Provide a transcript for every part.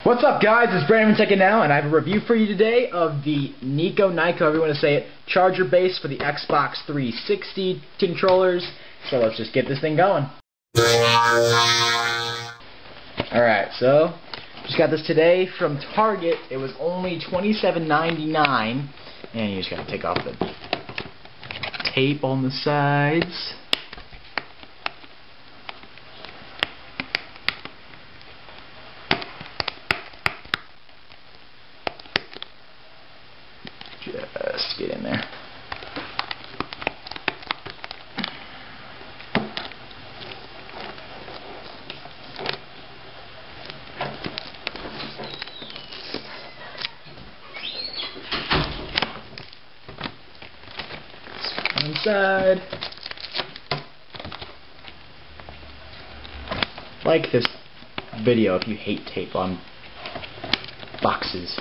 What's up, guys? It's Brandon from Nyko, and I have a review for you today of the Nyko, however you want to say it, charger base for the Xbox 360 controllers. So let's just get this thing going. Alright, so just got this today from Target. It was only $27.99, and you just gotta take off the tape on the sides. Just get in there. Inside. Like this video if you hate tape on boxes.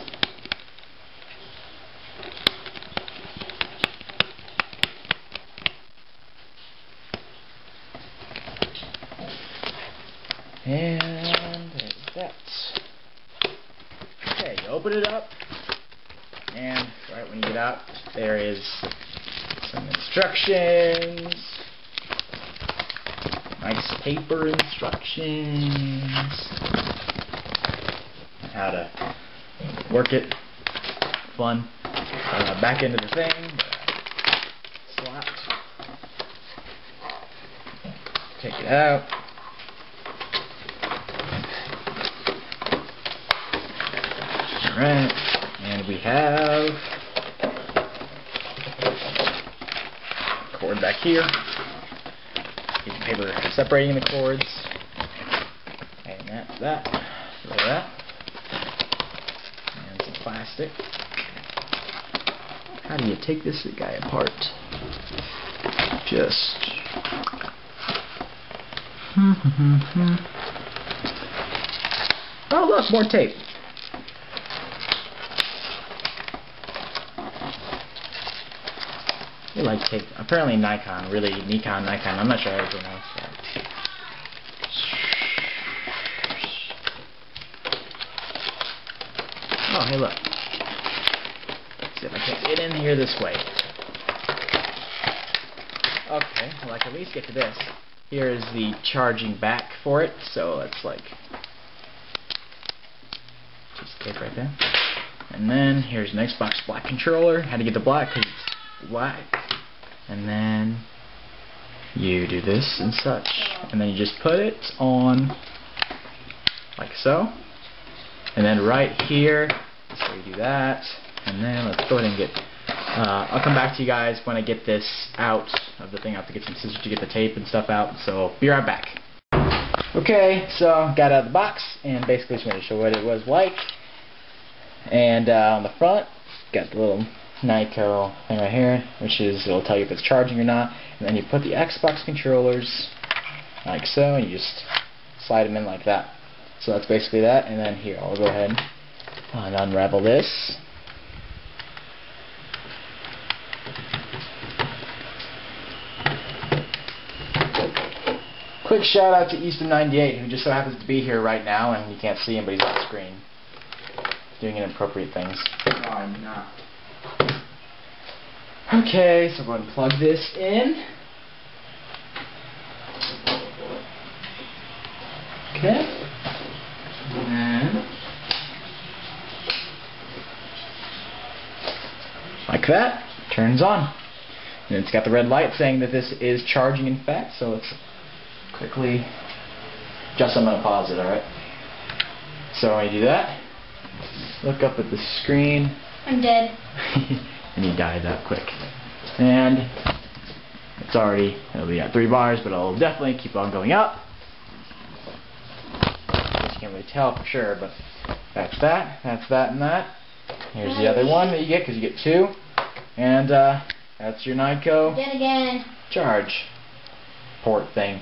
And there's that. Okay, you open it up, and right when you get out, there is some instructions. Nice paper instructions. How to work it. Fun. Back into the thing. Slot. Take it out. Alright, and we have cord back here. Piece of paper separating the cords. And that's that. Throw that. And some plastic. How do you take this guy apart? Just oh look, more tape. They like tape. Apparently Nikon, I'm not sure how to pronounce that. Oh, hey look. Let's see if I can get in here this way. Okay, well I can at least get to this. Here is the charging back for it, so let's like just tape right there. And then here's an Xbox black controller. How to get the black? Because it's black. And then you do this and such, and then you just put it on like so, and then right here, so you do that, and then let's go ahead and get I'll come back to you guys when I get this out of the thing. I have to get some scissors to get the tape and stuff out, so be right back. Okay, so got it out of the box, and basically just wanted to show what it was like. And on the front, got the little Nyko thing right here, which is, it'll tell you if it's charging or not, and then you put the Xbox controllers like so, and you just slide them in like that. So that's basically that, and then here, I'll go ahead and unravel this. Quick shout out to Eastern98, who just so happens to be here right now, and you can't see him, but he's on screen doing inappropriate things. No, I'm not. Okay, so I'm going to plug this in. Okay. And like that, turns on. And it's got the red light saying that this is charging in fact, so let's quickly I'm going to pause it, alright? So when you do that, look up at the screen. I'm dead. And you died that quick. And it's already, it'll be at 3 bars, but it'll definitely keep on going up. You can't really tell for sure, but that's that, and that. Here's the other one that you get, because you get 2. And that's your Nyko Dead again. charge port thing.